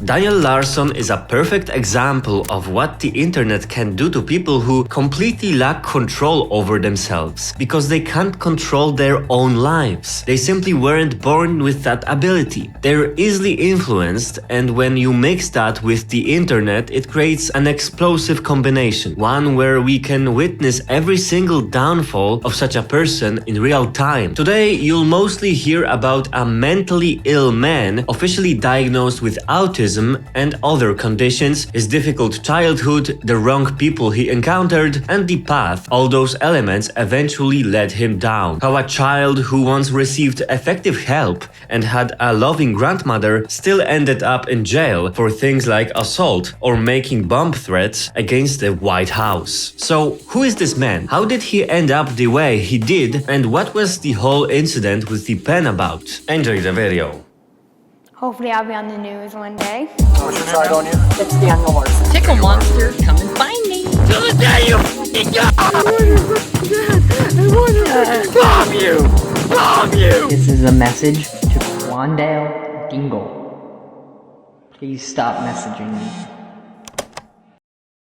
Daniel Larson is a perfect example of what the internet can do to people who completely lack control over themselves, because they can't control their own lives. They simply weren't born with that ability. They're easily influenced, and when you mix that with the internet, it creates an explosive combination, one where we can witness every single downfall of such a person in real time. Today, you'll mostly hear about a mentally ill man officially diagnosed with autism and other conditions, his difficult childhood, the wrong people he encountered, and the path all those elements eventually led him down. How a child who once received effective help and had a loving grandmother still ended up in jail for things like assault or making bomb threats against the White House. So, who is this man? How did he end up the way he did, and what was the whole incident with the pen about? Enjoy the video. Hopefully I'll be on the news one day. What's your tag on you? It's Daniel Larson. Tickle monster, come and find me. To the day you f***ing die! Bomb you! Bomb you! This is a message to Wandale Dingle. Please stop messaging me.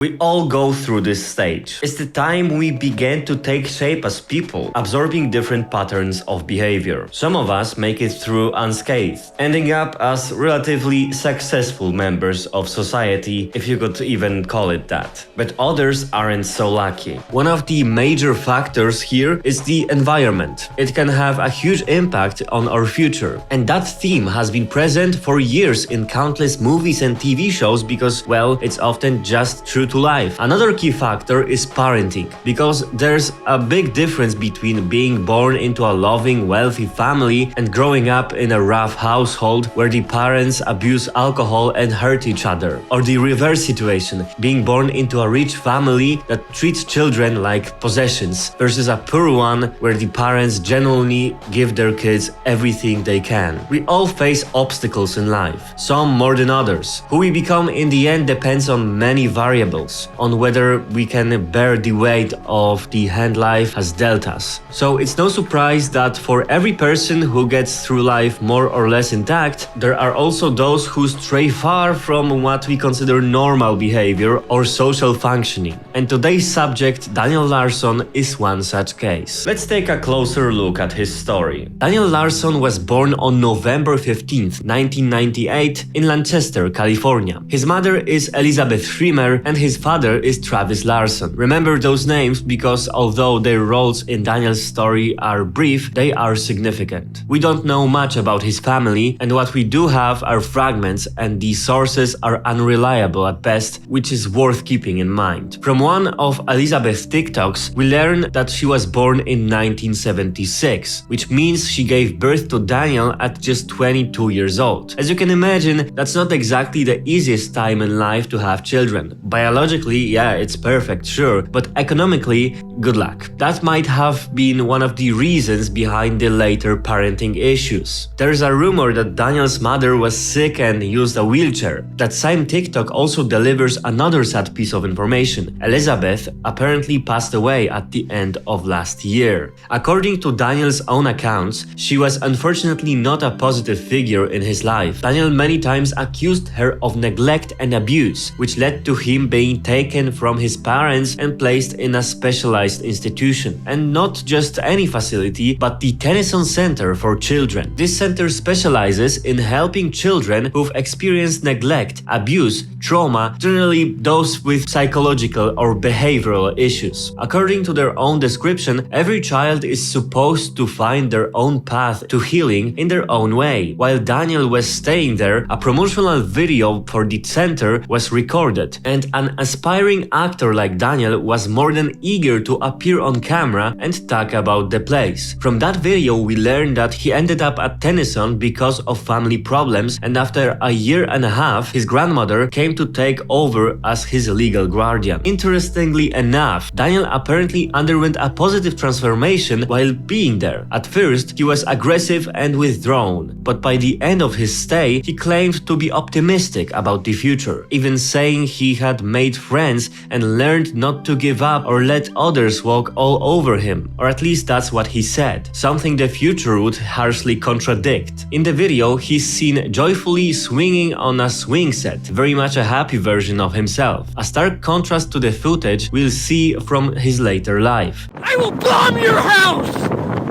We all go through this stage. It's the time we begin to take shape as people, absorbing different patterns of behavior. Some of us make it through unscathed, ending up as relatively successful members of society, if you could even call it that. But others aren't so lucky. One of the major factors here is the environment. It can have a huge impact on our future. And that theme has been present for years in countless movies and TV shows because, well, it's often just true to life. Another key factor is parenting, because there's a big difference between being born into a loving, wealthy family and growing up in a rough household where the parents abuse alcohol and hurt each other, or the reverse situation, being born into a rich family that treats children like possessions versus a poor one where the parents genuinely give their kids everything they can. We all face obstacles in life, some more than others. Who we become in the end depends on many variables, on whether we can bear the weight of the hand life has dealt us. So it's no surprise that for every person who gets through life more or less intact, there are also those who stray far from what we consider normal behavior or social functioning. And today's subject, Daniel Larson, is one such case. Let's take a closer look at his story. Daniel Larson was born on November 15th, 1998 in Lancaster, California. His mother is Elizabeth Schremer and his father is Travis Larson. Remember those names because although their roles in Daniel's story are brief, they are significant. We don't know much about his family, and what we do have are fragments, and the sources are unreliable at best, which is worth keeping in mind. From one of Elizabeth's TikToks, we learn that she was born in 1976, which means she gave birth to Daniel at just 22 years old. As you can imagine, that's not exactly the easiest time in life to have children. Biologically, yeah, it's perfect, sure, but economically, good luck. That might have been one of the reasons behind the later parenting issues. There's a rumor that Daniel's mother was sick and used a wheelchair. That same TikTok also delivers another sad piece of information. Elizabeth apparently passed away at the end of last year. According to Daniel's own accounts, she was unfortunately not a positive figure in his life. Daniel many times accused her of neglect and abuse, which led to him being taken from his parents and placed in a specialized institution. And not just any facility, but the Tennyson Center for Children. This center specializes in helping children who've experienced neglect, abuse, trauma, generally those with psychological or behavioral issues. According to their own description, every child is supposed to find their own path to healing in their own way. While Daniel was staying there, a promotional video for the center was recorded, and an aspiring actor like Daniel was more than eager to appear on camera and talk about the place. From that video, we learned that he ended up at Tennyson because of family problems, and after a year and a half, his grandmother came to take over as his legal guardian. Interestingly enough, Daniel apparently underwent a positive transformation while being there. At first, he was aggressive and withdrawn, but by the end of his stay, he claimed to be optimistic about the future, even saying he had made made friends and learned not to give up or let others walk all over him. Or at least that's what he said, something the future would harshly contradict. In the video, he's seen joyfully swinging on a swing set, very much a happy version of himself. A stark contrast to the footage we'll see from his later life. I will bomb your house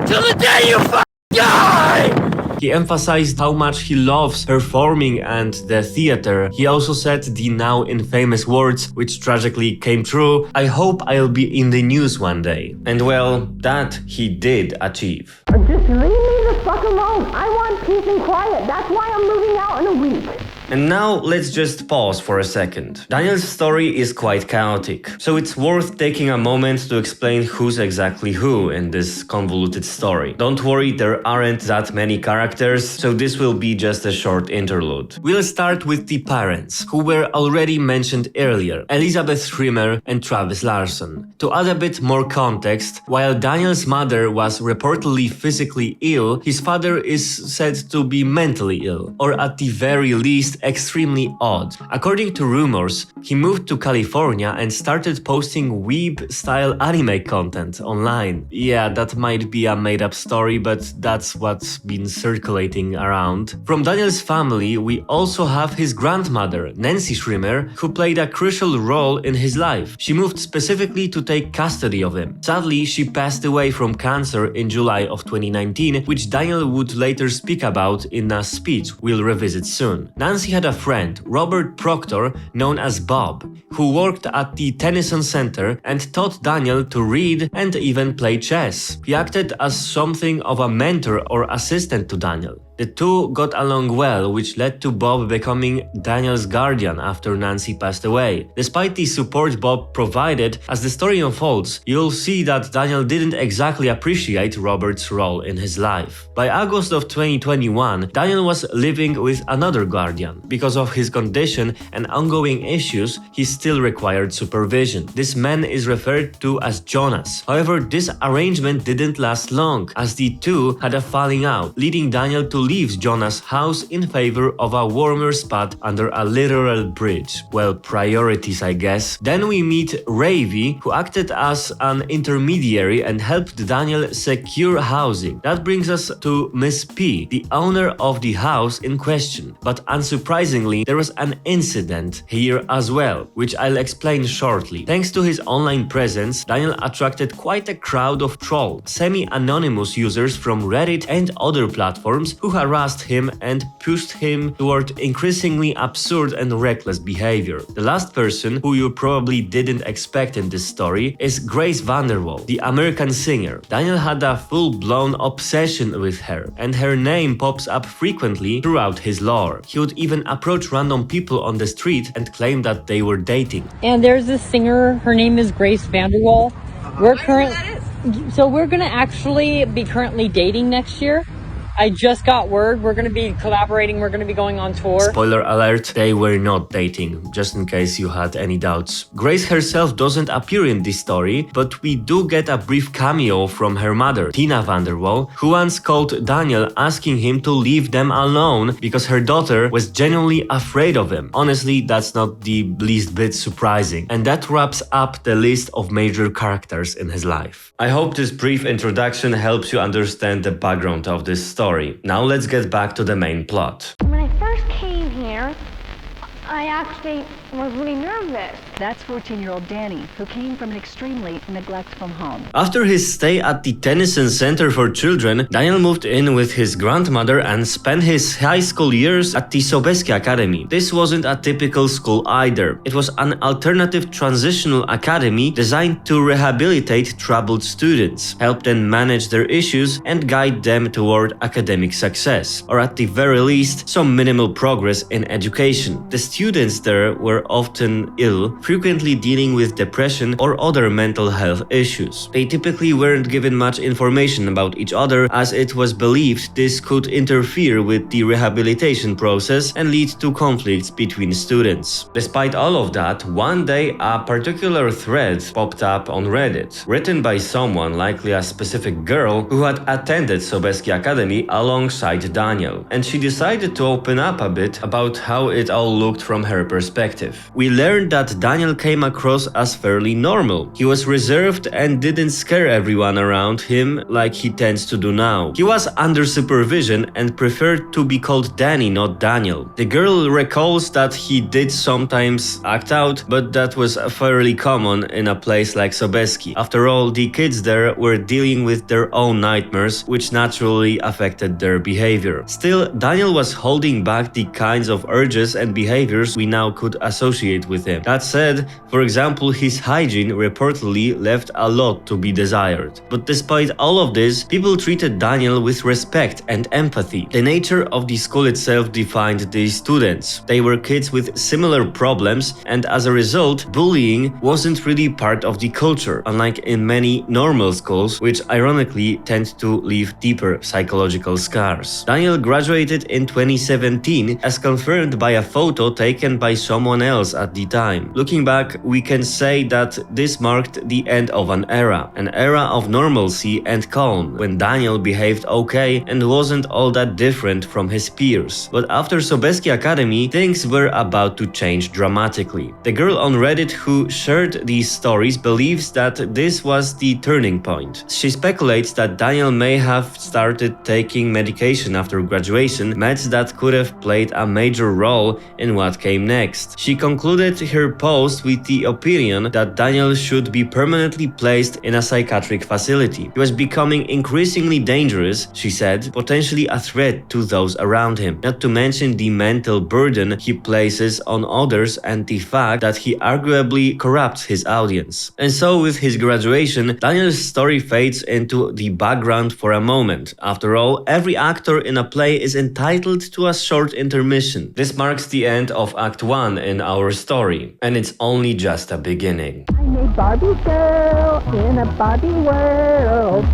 till the day you die! He emphasized how much he loves performing and the theater. He also said the now infamous words, which tragically came true, "I hope I'll be in the news one day." And well, that he did achieve. Just leave me the fuck alone. I want peace and quiet. That's why I'm moving out in a week. And now let's just pause for a second. Daniel's story is quite chaotic, so it's worth taking a moment to explain who's exactly who in this convoluted story. Don't worry, there aren't that many characters, so this will be just a short interlude. We'll start with the parents, who were already mentioned earlier, Elizabeth Schremer and Travis Larson. To add a bit more context, while Daniel's mother was reportedly physically ill, his father is said to be mentally ill, or at the very least extremely odd. According to rumors, he moved to California and started posting weeb-style anime content online. Yeah, that might be a made-up story, but that's what's been circulating around. From Daniel's family, we also have his grandmother, Nancy Schremer, who played a crucial role in his life. She moved specifically to take custody of him. Sadly, she passed away from cancer in July of 2019, which Daniel would later speak about in a speech we'll revisit soon. Nancy had a friend, Robert Proctor, known as Bob, who worked at the Tennyson Center and taught Daniel to read and even play chess. He acted as something of a mentor or assistant to Daniel. The two got along well, which led to Bob becoming Daniel's guardian after Nancy passed away. Despite the support Bob provided, as the story unfolds, you'll see that Daniel didn't exactly appreciate Robert's role in his life. By August of 2021, Daniel was living with another guardian. Because of his condition and ongoing issues, he still required supervision. This man is referred to as Jonas. However, this arrangement didn't last long, as the two had a falling out, leading Daniel to leave Jonas' house in favor of a warmer spot under a literal bridge. Well, priorities, I guess. Then we meet Ravi, who acted as an intermediary and helped Daniel secure housing. That brings us to Miss P, the owner of the house in question. But unsurprisingly, there was an incident here as well, which I'll explain shortly. Thanks to his online presence, Daniel attracted quite a crowd of trolls, semi-anonymous users from Reddit and other platforms who harassed him and pushed him toward increasingly absurd and reckless behavior. The last person, who you probably didn't expect in this story, is Grace Vanderwall, the American singer. Daniel had a full-blown obsession with her, and her name pops up frequently throughout his lore. He would even approach random people on the street and claim that they were dating. And there's this singer, her name is Grace Vanderwall. We're gonna actually be currently dating next year. I just got word we're going to be collaborating, we're going to be going on tour. Spoiler alert, they were not dating, just in case you had any doubts. Grace herself doesn't appear in this story, but we do get a brief cameo from her mother, Tina Vanderwall, who once called Daniel asking him to leave them alone because her daughter was genuinely afraid of him. Honestly, that's not the least bit surprising. And that wraps up the list of major characters in his life. I hope this brief introduction helps you understand the background of this story. Now let's get back to the main plot. When I first came here, I actually was really nervous. That's 14-year-old Danny, who came from an extremely neglectful home. After his stay at the Tennyson Center for Children, Daniel moved in with his grandmother and spent his high school years at the Sobesky Academy. This wasn't a typical school either. It was an alternative transitional academy designed to rehabilitate troubled students, help them manage their issues, and guide them toward academic success, or at the very least, some minimal progress in education. The students there were often ill, frequently dealing with depression or other mental health issues. They typically weren't given much information about each other, as it was believed this could interfere with the rehabilitation process and lead to conflicts between students. Despite all of that, one day a particular thread popped up on Reddit, written by someone, likely a specific girl, who had attended Sobesky Academy alongside Daniel, and she decided to open up a bit about how it all looked from her perspective. We learned that Daniel came across as fairly normal. He was reserved and didn't scare everyone around him like he tends to do now. He was under supervision and preferred to be called Danny, not Daniel. The girl recalls that he did sometimes act out, but that was fairly common in a place like Sobesky. After all, the kids there were dealing with their own nightmares, which naturally affected their behavior. Still, Daniel was holding back the kinds of urges and behaviors we now could associate with him. That said, for example, his hygiene reportedly left a lot to be desired. But despite all of this, people treated Daniel with respect and empathy. The nature of the school itself defined the students. They were kids with similar problems, and as a result, bullying wasn't really part of the culture, unlike in many normal schools, which ironically tend to leave deeper psychological scars. Daniel graduated in 2017, as confirmed by a photo taken by someone else at the time. Looking back, we can say that this marked the end of an era of normalcy and calm, when Daniel behaved okay and wasn't all that different from his peers. But after Sobesky Academy, things were about to change dramatically. The girl on Reddit who shared these stories believes that this was the turning point. She speculates that Daniel may have started taking medication after graduation, meds that could have played a major role in what came next. She concluded her post with the opinion that Daniel should be permanently placed in a psychiatric facility. He was becoming increasingly dangerous, she said, potentially a threat to those around him, not to mention the mental burden he places on others and the fact that he arguably corrupts his audience. And so with his graduation, Daniel's story fades into the background for a moment. After all, every actor in a play is entitled to a short intermission. This marks the end of Act 1 in our story, and it's only just a beginning. I'm a Barbie girl in a Barbie world.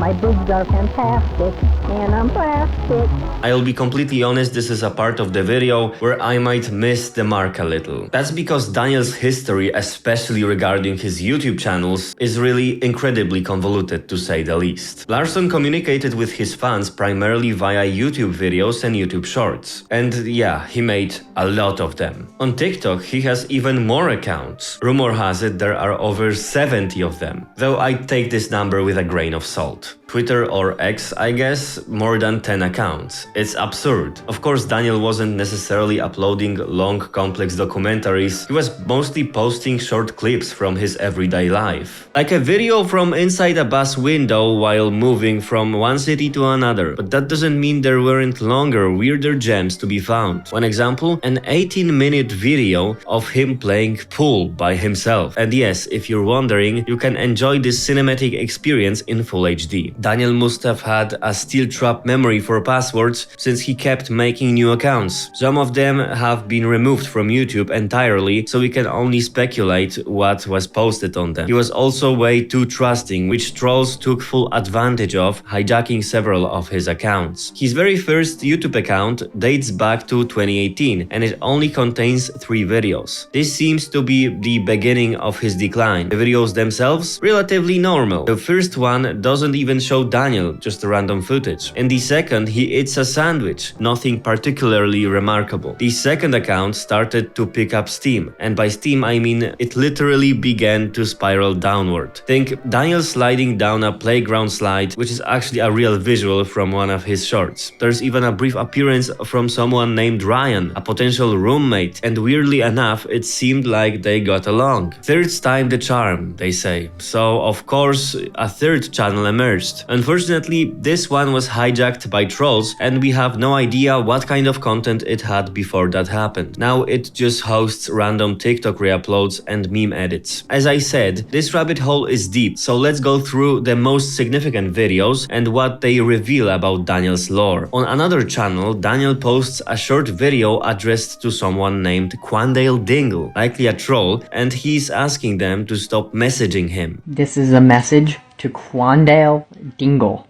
My boobs are fantastic, and I'm plastic. I'll be completely honest, this is a part of the video where I might miss the mark a little. That's because Daniel's history, especially regarding his YouTube channels, is really incredibly convoluted, to say the least. Larson communicated with his fans primarily via YouTube videos and YouTube shorts. And yeah, he made a lot of them. On TikTok, he has even more accounts. Rumor has it there are over 70 of them, though I take this number with a grain of salt. Twitter or X, I guess, more than 10 accounts. It's absurd. Of course, Daniel wasn't necessarily uploading long, complex documentaries. He was mostly posting short clips from his everyday life. Like a video from inside a bus window while moving from one city to another. But that doesn't mean there weren't longer, weirder gems to be found. One example, an 18-minute video of him playing pool by himself. And yes, if you're wondering, you can enjoy this cinematic experience in full HD. Daniel must have had a steel trap memory for passwords, since he kept making new accounts. Some of them have been removed from YouTube entirely, so we can only speculate what was posted on them. He was also way too trusting, which trolls took full advantage of, hijacking several of his accounts. His very first YouTube account dates back to 2018, and it only contains 3 videos. This seems to be the beginning of his decline. The videos themselves, relatively normal. The first one doesn't even show Daniel, just random footage. In the second, he eats a sandwich, nothing particularly remarkable. The second account started to pick up steam, and by steam I mean it literally began to spiral downward. Think Daniel sliding down a playground slide, which is actually a real visual from one of his shorts. There's even a brief appearance from someone named Ryan, a potential roommate, and weirdly enough, it seemed like they got along. Third time the charm, they say. So of course, a third channel emerged. Unfortunately, this one was hijacked by trolls, and we have no idea what kind of content it had before that happened. Now it just hosts random TikTok reuploads and meme edits. As I said, this rabbit hole is deep, so let's go through the most significant videos and what they reveal about Daniel's lore. On another channel, Daniel posts a short video addressed to someone named Quandale Dingle, likely a troll, and he's asking them to stop messaging him. This is a message to Quandale Dingle.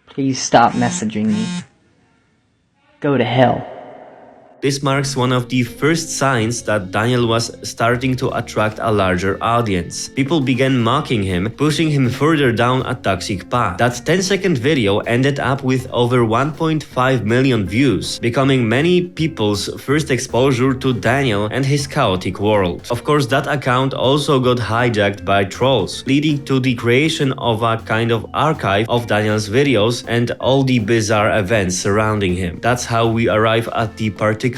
Please stop messaging me. Go to hell. This marks one of the first signs that Daniel was starting to attract a larger audience. People began mocking him, pushing him further down a toxic path. That 10-second video ended up with over 1.5 million views, becoming many people's first exposure to Daniel and his chaotic world. Of course, that account also got hijacked by trolls, leading to the creation of a kind of archive of Daniel's videos and all the bizarre events surrounding him. That's how we arrive at the particularly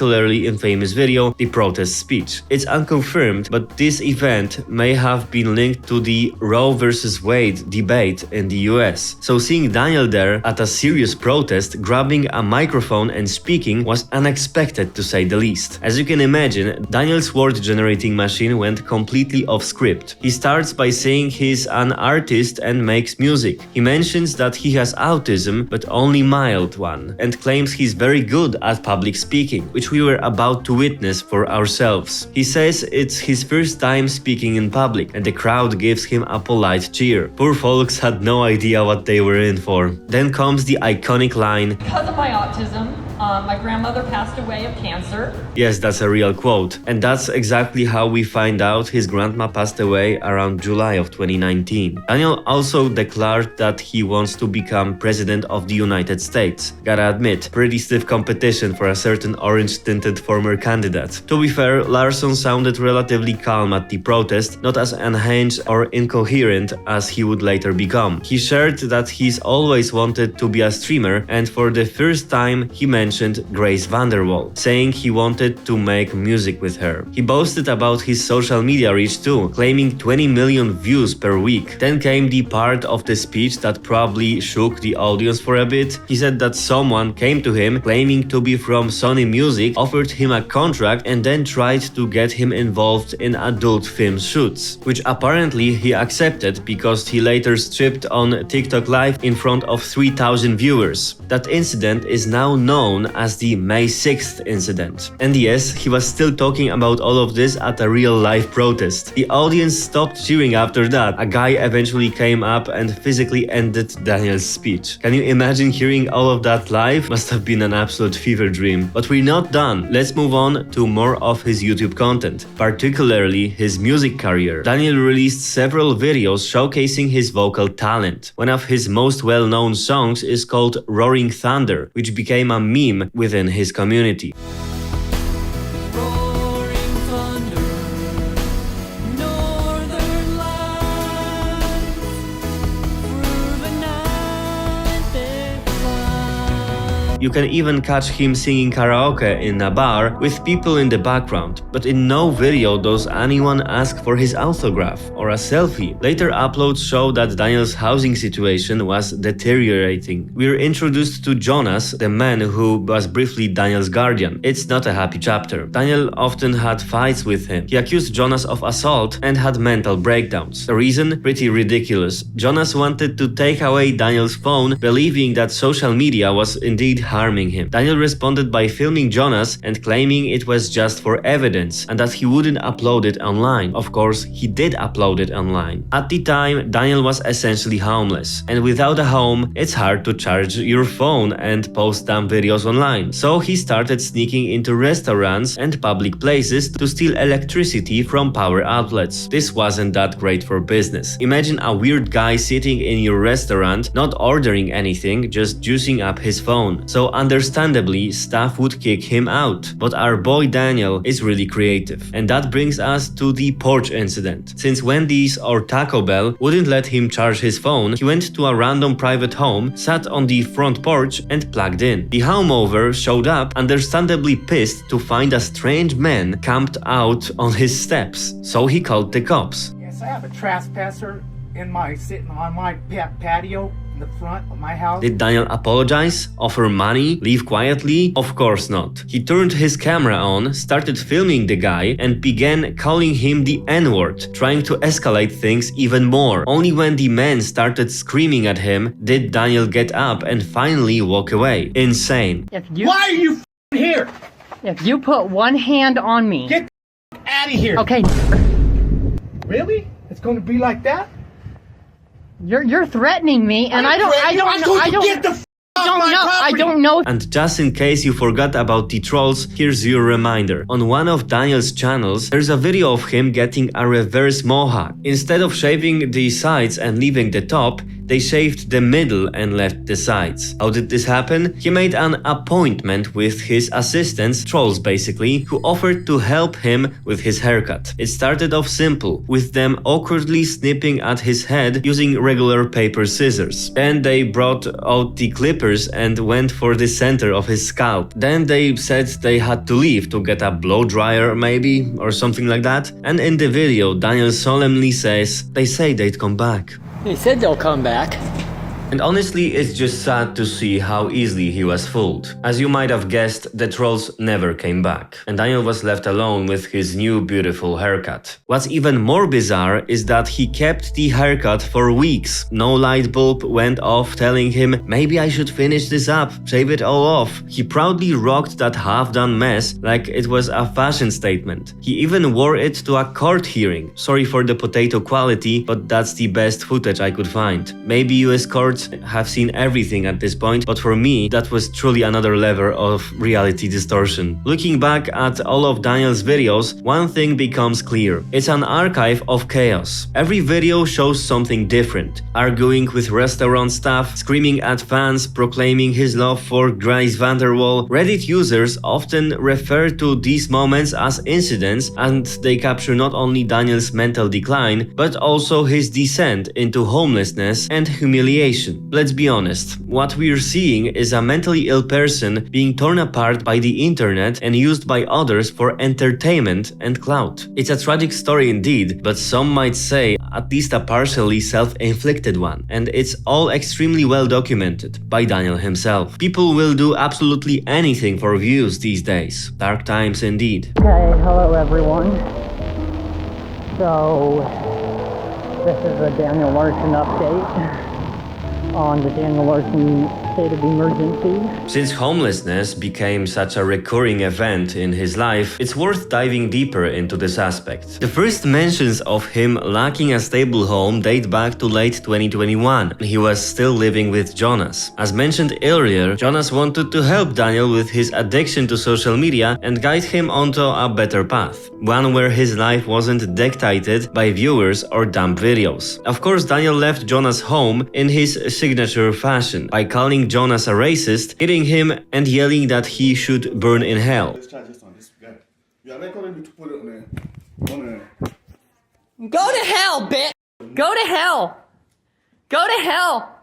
infamous video, the protest speech. It's unconfirmed, but this event may have been linked to the Roe vs. Wade debate in the US. So seeing Daniel there at a serious protest, grabbing a microphone and speaking was unexpected to say the least. As you can imagine, Daniel's word-generating machine went completely off script. He starts by saying he's an artist and makes music. He mentions that he has autism, but only mild one, and claims he's very good at public speaking, which we were about to witness for ourselves. He says it's his first time speaking in public, and the crowd gives him a polite cheer. Poor folks had no idea what they were in for. Then comes the iconic line, Because of my autism, my grandmother passed away of cancer. Yes, that's a real quote. And that's exactly how we find out his grandma passed away around July of 2019. Daniel also declared that he wants to become president of the United States. Gotta admit, pretty stiff competition for a certain orange-tinted former candidate. To be fair, Larson sounded relatively calm at the protest, not as unhinged or incoherent as he would later become. He shared that he's always wanted to be a streamer, and for the first time he mentioned Grace VanderWaal, saying he wanted to make music with her. He boasted about his social media reach too, claiming 20 million views per week. Then came the part of the speech that probably shook the audience for a bit. He said that someone came to him claiming to be from Sony Music, offered him a contract, and then tried to get him involved in adult film shoots, which apparently he accepted because he later stripped on TikTok Live in front of 3,000 viewers. That incident is now known as the May 6th incident. And yes, he was still talking about all of this at a real live protest. The audience stopped cheering after that. A guy eventually came up and physically ended Daniel's speech. Can you imagine hearing all of that live? Must have been an absolute fever dream. But we're not done. Let's move on to more of his YouTube content, particularly his music career. Daniel released several videos showcasing his vocal talent. One of his most well-known songs is called Roaring Thunder, which became a meme within his community. You can even catch him singing karaoke in a bar with people in the background, but in no video does anyone ask for his autograph or a selfie. Later uploads show that Daniel's housing situation was deteriorating. We're introduced to Jonas, the man who was briefly Daniel's guardian. It's not a happy chapter. Daniel often had fights with him. He accused Jonas of assault and had mental breakdowns. The reason? Pretty ridiculous. Jonas wanted to take away Daniel's phone, believing that social media was indeed harming him. Daniel responded by filming Jonas and claiming it was just for evidence and that he wouldn't upload it online. Of course, he did upload it online. At the time, Daniel was essentially homeless, and without a home, it's hard to charge your phone and post dumb videos online. So he started sneaking into restaurants and public places to steal electricity from power outlets. This wasn't that great for business. Imagine a weird guy sitting in your restaurant, not ordering anything, just juicing up his phone. So understandably, staff would kick him out. But our boy Daniel is really creative. And that brings us to the Porch Incident. Since Wendy's or Taco Bell wouldn't let him charge his phone, he went to a random private home, sat on the front porch and plugged in. The homeowner showed up, understandably pissed to find a strange man camped out on his steps. So he called the cops. Yes, I have a trespasser sitting on my patio in the front of my house. Did Daniel apologize? Offer money? Leave quietly? Of course not. He turned his camera on, started filming the guy, and began calling him the N-word, trying to escalate things even more. Only when the man started screaming at him did Daniel get up and finally walk away. Insane. Why are you here? If you put one hand on me... Get out of here. Okay. Really? It's going to be like that? You're threatening me, and I don't Get the I don't know. And just in case you forgot about the trolls, here's your reminder. On one of Daniel's channels, there's a video of him getting a reverse mohawk. Instead of shaving the sides and leaving the top, they shaved the middle and left the sides. How did this happen? He made an appointment with his assistants, trolls basically, who offered to help him with his haircut. It started off simple, with them awkwardly snipping at his head using regular paper scissors. Then they brought out the clippers and went for the center of his scalp. Then they said they had to leave to get a blow dryer maybe, or something like that. And in the video, Daniel solemnly says, they say they'd come back. They said they'll come back. And honestly, it's just sad to see how easily he was fooled. As you might have guessed, the trolls never came back, and Daniel was left alone with his new beautiful haircut. What's even more bizarre is that he kept the haircut for weeks. No light bulb went off telling him, maybe I should finish this up, shave it all off. He proudly rocked that half-done mess like it was a fashion statement. He even wore it to a court hearing. Sorry for the potato quality, but that's the best footage I could find. Maybe US courts have seen everything at this point, but for me, that was truly another level of reality distortion. Looking back at all of Daniel's videos, one thing becomes clear. It's an archive of chaos. Every video shows something different. Arguing with restaurant staff, screaming at fans, proclaiming his love for Grace Vanderwall. Reddit users often refer to these moments as incidents, and they capture not only Daniel's mental decline, but also his descent into homelessness and humiliation. Let's be honest, what we're seeing is a mentally ill person being torn apart by the internet and used by others for entertainment and clout. It's a tragic story indeed, but some might say at least a partially self-inflicted one, and it's all extremely well documented by Daniel himself. People will do absolutely anything for views these days. Dark times indeed. Okay, hello everyone. So, this is a Daniel Larson update on the Daniel Larson state of emergency. Since homelessness became such a recurring event in his life, it's worth diving deeper into this aspect. The first mentions of him lacking a stable home date back to late 2021. He was still living with Jonas. As mentioned earlier, Jonas wanted to help Daniel with his addiction to social media and guide him onto a better path. One where his life wasn't dictated by viewers or dumb videos. Of course, Daniel left Jonas home in his signature fashion, by calling Jonas a racist, hitting him and yelling that he should burn in hell. Let's try this on this guy. Yeah, they going to put it on there. Go to hell, bitch! Go to hell! Go to hell!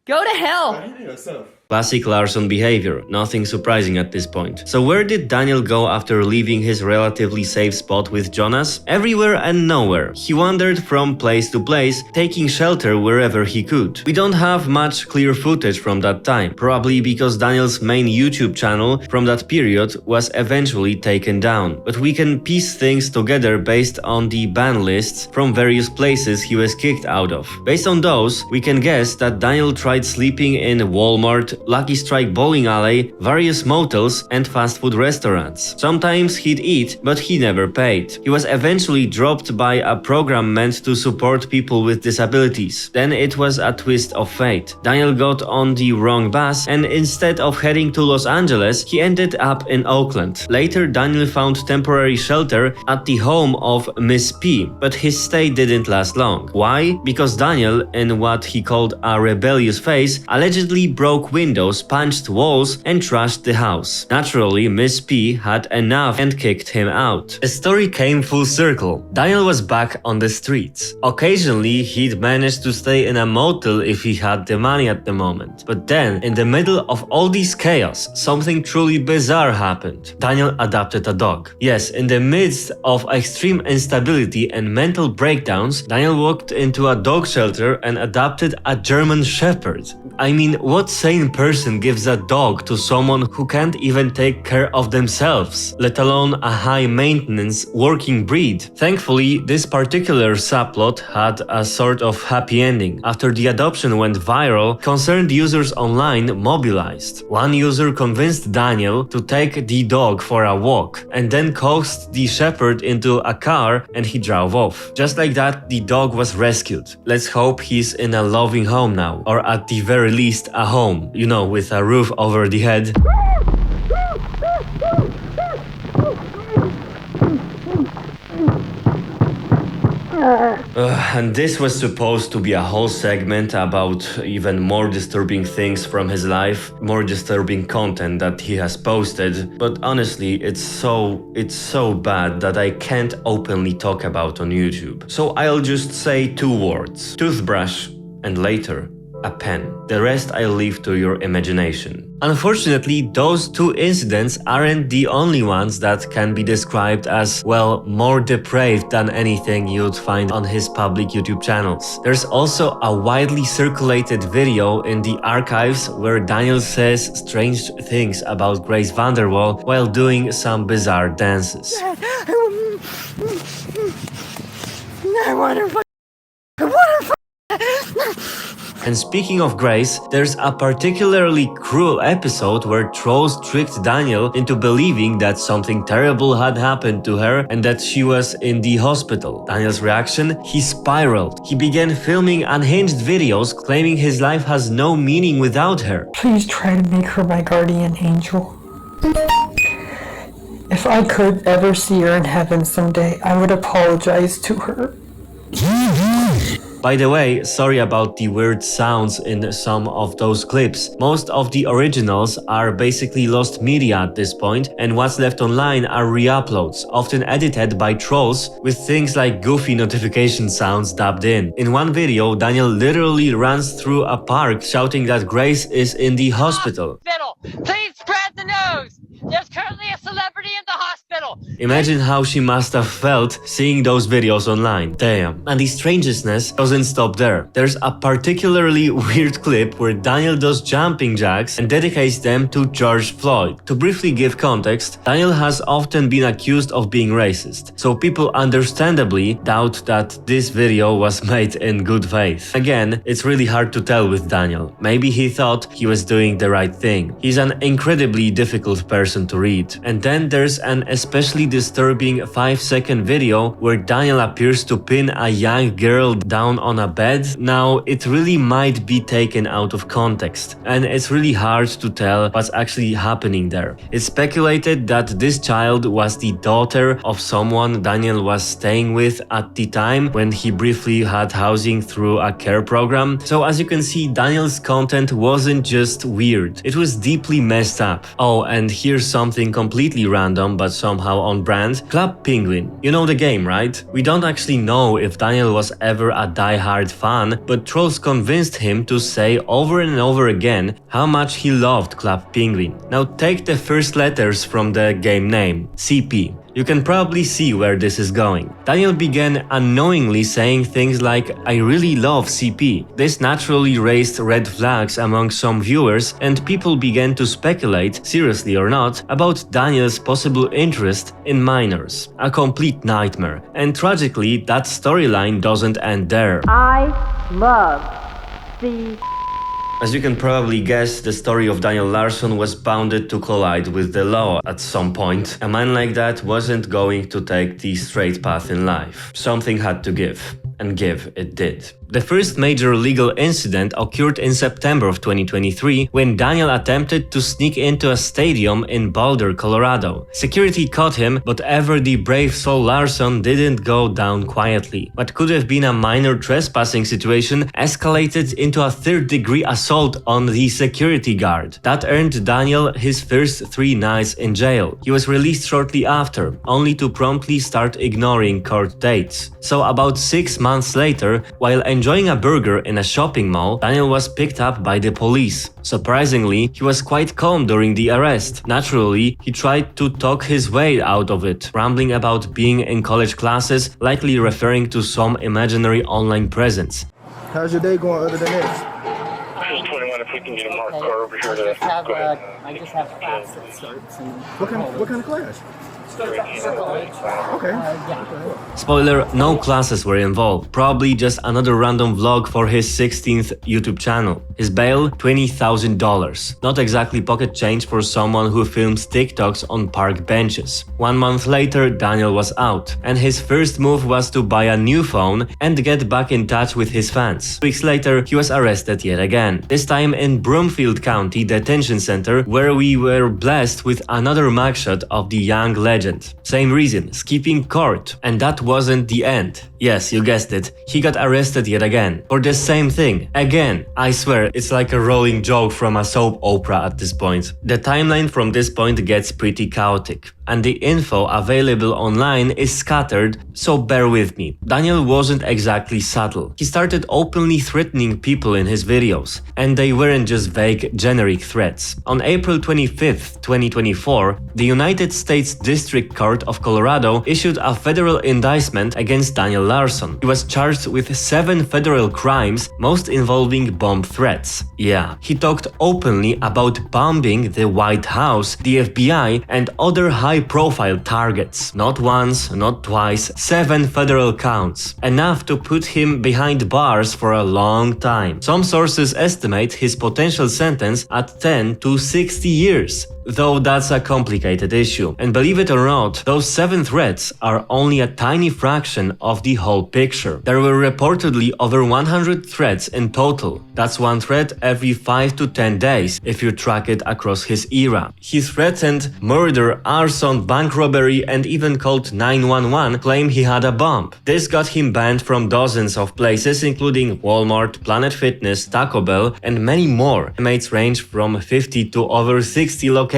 Go to hell! He did yourself. Classic Larson behavior, nothing surprising at this point. So where did Daniel go after leaving his relatively safe spot with Jonas? Everywhere and nowhere. He wandered from place to place, taking shelter wherever he could. We don't have much clear footage from that time, probably because Daniel's main YouTube channel from that period was eventually taken down. But we can piece things together based on the ban lists from various places he was kicked out of. Based on those, we can guess that Daniel tried sleeping in Walmart, Lucky Strike bowling alley, various motels and fast food restaurants. Sometimes he'd eat, but he never paid. He was eventually dropped by a program meant to support people with disabilities. Then it was a twist of fate. Daniel got on the wrong bus, and instead of heading to Los Angeles, he ended up in Oakland. Later, Daniel found temporary shelter at the home of Miss P, but his stay didn't last long. Why? Because Daniel, in what he called a rebellious phase, allegedly broke windows, punched walls, and trashed the house. Naturally, Miss P had enough and kicked him out. The story came full circle. Daniel was back on the streets. Occasionally, he'd manage to stay in a motel if he had the money at the moment. But then, in the middle of all this chaos, something truly bizarre happened. Daniel adopted a dog. Yes, in the midst of extreme instability and mental breakdowns, Daniel walked into a dog shelter and adopted a German Shepherd. I mean, what sane person gives a dog to someone who can't even take care of themselves, let alone a high-maintenance working breed? Thankfully, this particular subplot had a sort of happy ending. After the adoption went viral, concerned users online mobilized. One user convinced Daniel to take the dog for a walk, and then coaxed the shepherd into a car and he drove off. Just like that, the dog was rescued. Let's hope he's in a loving home now, or at the very least a home. you know, with a roof over the head. And this was supposed to be a whole segment about even more disturbing things from his life, more disturbing content that he has posted, but honestly, it's so bad that I can't openly talk about on YouTube. So I'll just say 2 words: toothbrush, and later, a pen. The rest I'll leave to your imagination. Unfortunately, those 2 incidents aren't the only ones that can be described as, well, more depraved than anything you'd find on his public YouTube channels. There's also a widely circulated video in the archives where Daniel says strange things about Grace VanderWaal while doing some bizarre dances. And speaking of Grace, there's a particularly cruel episode where trolls tricked Daniel into believing that something terrible had happened to her and that she was in the hospital. Daniel's reaction? He spiraled. He began filming unhinged videos claiming his life has no meaning without her. Please try to make her my guardian angel. If I could ever see her in heaven someday, I would apologize to her. By the way, sorry about the weird sounds in some of those clips. Most of the originals are basically lost media at this point, and what's left online are re-uploads, often edited by trolls with things like goofy notification sounds dubbed in. In one video, Daniel literally runs through a park shouting that Grace is in the hospital. Please spread the news! There's currently a celebrity in the hospital! Imagine how she must have felt seeing those videos online. Damn. And the strangeness doesn't stop there. There's a particularly weird clip where Daniel does jumping jacks and dedicates them to George Floyd. To briefly give context, Daniel has often been accused of being racist, so people understandably doubt that this video was made in good faith. Again, it's really hard to tell with Daniel. Maybe he thought he was doing the right thing. He's an incredibly difficult person to read. And then there's an especially disturbing 5-second video where Daniel appears to pin a young girl down on a bed. Now, it really might be taken out of context, and it's really hard to tell what's actually happening there. It's speculated that this child was the daughter of someone Daniel was staying with at the time when he briefly had housing through a care program. So as you can see, Daniel's content wasn't just weird, it was deeply messed up. Oh, and here's something completely random but somehow on brand. Club Penguin. You know the game, right? We don't actually know if Daniel was ever a die-hard fan, but trolls convinced him to say over and over again how much he loved Club Penguin. Now take the first letters from the game name, CP. You can probably see where this is going. Daniel began unknowingly saying things like, "I really love CP." This naturally raised red flags among some viewers, and people began to speculate, seriously or not, about Daniel's possible interest in minors. A complete nightmare. And tragically, that storyline doesn't end there. I love the... As you can probably guess, the story of Daniel Larson was bounded to collide with the law at some point. A man like that wasn't going to take the straight path in life. Something had to give. And give it did. The first major legal incident occurred in September of 2023 when Daniel attempted to sneak into a stadium in Boulder, Colorado. Security caught him, but ever the brave soul Larson didn't go down quietly. What could have been a minor trespassing situation escalated into a third-degree assault on the security guard. That earned Daniel his first 3 nights in jail. He was released shortly after, only to promptly start ignoring court dates. So about 6 months later, while enjoying a burger in a shopping mall, Daniel was picked up by the police. Surprisingly, he was quite calm during the arrest. Naturally, he tried to talk his way out of it, rambling about being in college classes, likely referring to some imaginary online presence. How's your day going other than this? 21, if we can get a marked car over here to... I just have class that starts. And what kind of class? Spoiler, no classes were involved, probably just another random vlog for his 16th YouTube channel. His bail, $20,000. Not exactly pocket change for someone who films TikToks on park benches. 1 month later, Daniel was out, and his first move was to buy a new phone and get back in touch with his fans. Weeks later, he was arrested yet again, this time in Broomfield County Detention Center, where we were blessed with another mugshot of the young legend. Same reason, skipping court. And that wasn't the end. Yes, you guessed it, he got arrested yet again, for the same thing. Again, I swear, it's like a rolling joke from a soap opera at this point. The timeline from this point gets pretty chaotic, and the info available online is scattered, so bear with me. Daniel wasn't exactly subtle. He started openly threatening people in his videos, and they weren't just vague, generic threats. On April 25th, 2024, the United States District Court of Colorado issued a federal indictment against Daniel Larson. He was charged with 7 federal crimes, most involving bomb threats. Yeah, he talked openly about bombing the White House, the FBI, and other high-profile targets. Not once, not twice, 7 federal counts. Enough to put him behind bars for a long time. Some sources estimate his potential sentence at 10 to 60 years. Though that's a complicated issue. And believe it or not, those 7 threats are only a tiny fraction of the whole picture. There were reportedly over 100 threats in total. That's 1 threat every 5 to 10 days, if you track it across his era. He threatened murder, arson, bank robbery, and even called 911, claiming he had a bomb. This got him banned from dozens of places, including Walmart, Planet Fitness, Taco Bell, and many more. Inmates range from 50 to over 60 locations.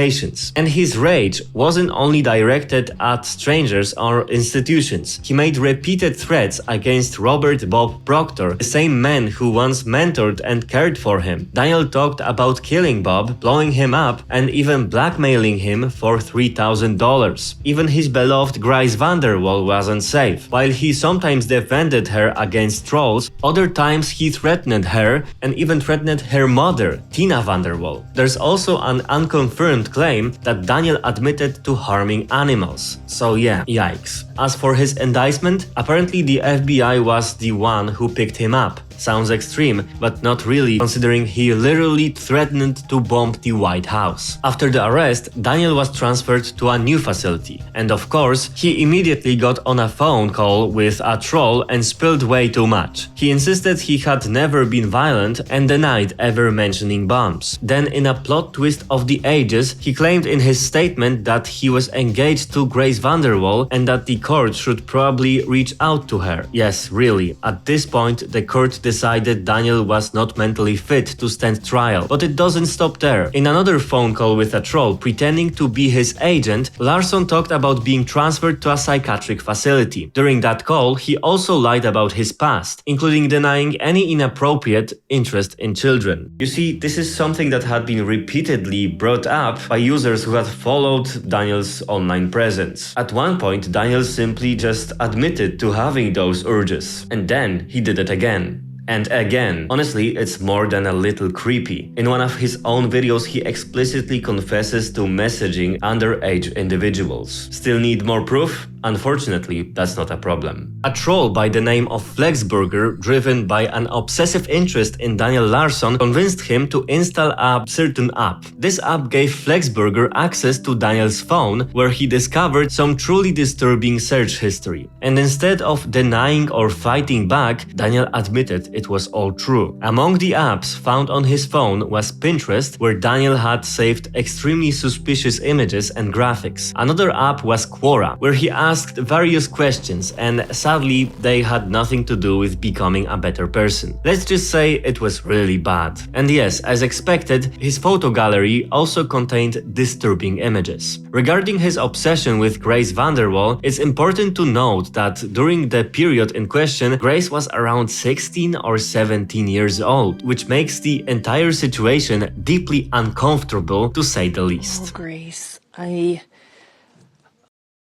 And his rage wasn't only directed at strangers or institutions. He made repeated threats against Robert Bob Proctor, the same man who once mentored and cared for him. Daniel talked about killing Bob, blowing him up, and even blackmailing him for $3,000. Even his beloved Grace Vanderwall wasn't safe. While he sometimes defended her against trolls, other times he threatened her and even threatened her mother, Tina Vanderwall. There's also an unconfirmed claim that Daniel admitted to harming animals. So yeah, yikes. As for his indictment, apparently the FBI was the one who picked him up. Sounds extreme, but not really, considering he literally threatened to bomb the White House. After the arrest, Daniel was transferred to a new facility. And of course, he immediately got on a phone call with a troll and spilled way too much. He insisted he had never been violent and denied ever mentioning bombs. Then, in a plot twist of the ages, he claimed in his statement that he was engaged to Grace Vanderwall and that the court should probably reach out to her. Yes, really, at this point, the court decided Daniel was not mentally fit to stand trial. But it doesn't stop there. In another phone call with a troll pretending to be his agent, Larson talked about being transferred to a psychiatric facility. During that call, he also lied about his past, including denying any inappropriate interest in children. You see, this is something that had been repeatedly brought up by users who had followed Daniel's online presence. At one point, Daniel simply just admitted to having those urges, and then he did it again. And again. Honestly, it's more than a little creepy. In one of his own videos, he explicitly confesses to messaging underage individuals. Still need more proof? Unfortunately, that's not a problem. A troll by the name of Flexburger, driven by an obsessive interest in Daniel Larson, convinced him to install a certain app. This app gave Flexburger access to Daniel's phone, where he discovered some truly disturbing search history. And instead of denying or fighting back, Daniel admitted it was all true. Among the apps found on his phone was Pinterest, where Daniel had saved extremely suspicious images and graphics. Another app was Quora, where he asked various questions, and sadly they had nothing to do with becoming a better person. Let's just say it was really bad. And yes, as expected, his photo gallery also contained disturbing images. Regarding his obsession with Grace Vanderwall, it's important to note that during the period in question, Grace was around 16 or 17 years old, which makes the entire situation deeply uncomfortable, to say the least. Oh, Grace,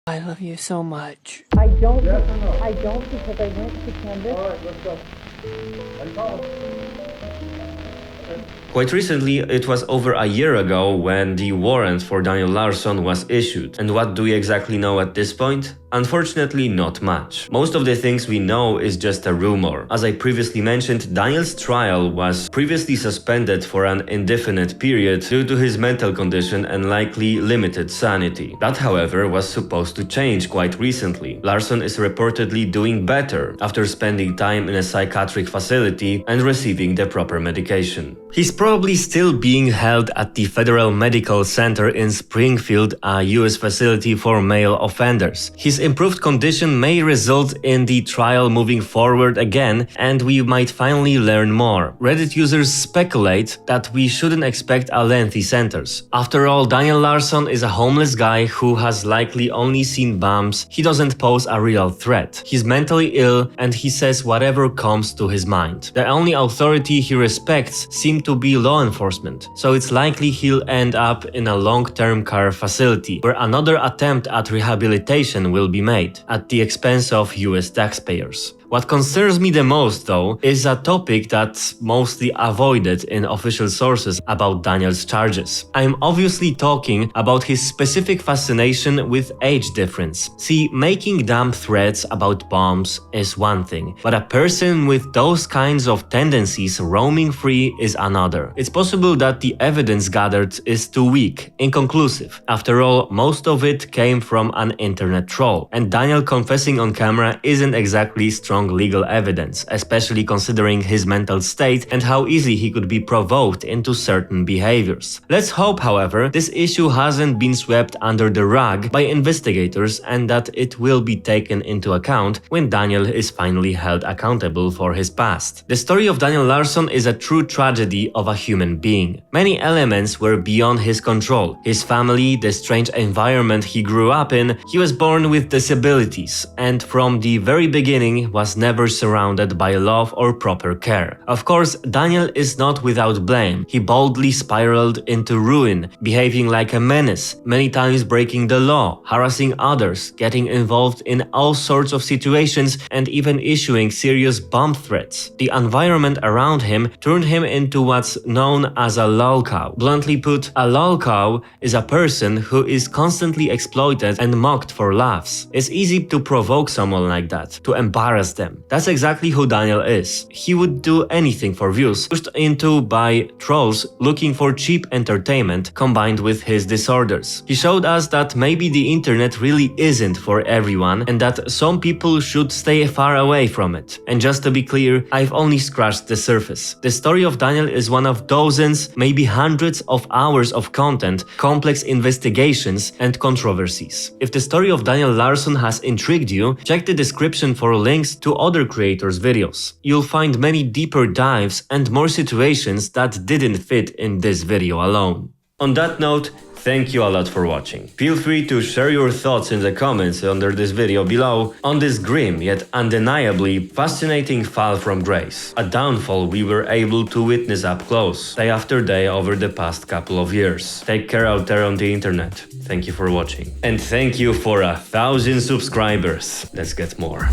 I love you so much. I don't. Yes or no? I don't, because I went to Canvas. All right, let's go. Quite recently, it was over a year ago when the warrant for Daniel Larson was issued. And what do we exactly know at this point? Unfortunately, not much. Most of the things we know is just a rumor. As I previously mentioned, Daniel's trial was previously suspended for an indefinite period due to his mental condition and likely limited sanity. That, however, was supposed to change quite recently. Larson is reportedly doing better after spending time in a psychiatric facility and receiving the proper medication. He's probably still being held at the Federal Medical Center in Springfield, a US facility for male offenders. His improved condition may result in the trial moving forward again, and we might finally learn more. Reddit users speculate that we shouldn't expect a lengthy sentence. After all, Daniel Larson is a homeless guy who has likely only seen bums. He doesn't pose a real threat. He's mentally ill and he says whatever comes to his mind. The only authority he respects seems to be law enforcement, so it's likely he'll end up in a long-term care facility where another attempt at rehabilitation will be made at the expense of US taxpayers. What concerns me the most, though, is a topic that's mostly avoided in official sources about Daniel's charges. I'm obviously talking about his specific fascination with age difference. See, making dumb threats about bombs is one thing, but a person with those kinds of tendencies roaming free is another. It's possible that the evidence gathered is too weak, inconclusive. After all, most of it came from an internet troll, and Daniel confessing on camera isn't exactly strong legal evidence, especially considering his mental state and how easily he could be provoked into certain behaviors. Let's hope, however, this issue hasn't been swept under the rug by investigators and that it will be taken into account when Daniel is finally held accountable for his past. The story of Daniel Larson is a true tragedy of a human being. Many elements were beyond his control. His family, the strange environment he grew up in, he was born with disabilities, and from the very beginning was never surrounded by love or proper care. Of course, Daniel is not without blame. He boldly spiraled into ruin, behaving like a menace, many times breaking the law, harassing others, getting involved in all sorts of situations, and even issuing serious bomb threats. The environment around him turned him into what's known as a lolcow. Bluntly put, a lolcow is a person who is constantly exploited and mocked for laughs. It's easy to provoke someone like that, to embarrass them. That's exactly who Daniel is. He would do anything for views, pushed into by trolls looking for cheap entertainment combined with his disorders. He showed us that maybe the internet really isn't for everyone and that some people should stay far away from it. And just to be clear, I've only scratched the surface. The story of Daniel is one of dozens, maybe hundreds of hours of content, complex investigations, and controversies. If the story of Daniel Larson has intrigued you, check the description for links to other creators' videos. You'll find many deeper dives and more situations that didn't fit in this video alone. On that note, thank you a lot for watching. Feel free to share your thoughts in the comments under this video below on this grim yet undeniably fascinating fall from grace. A downfall we were able to witness up close, day after day over the past couple of years. Take care out there on the internet. Thank you for watching. And thank you for 1,000 subscribers. Let's get more.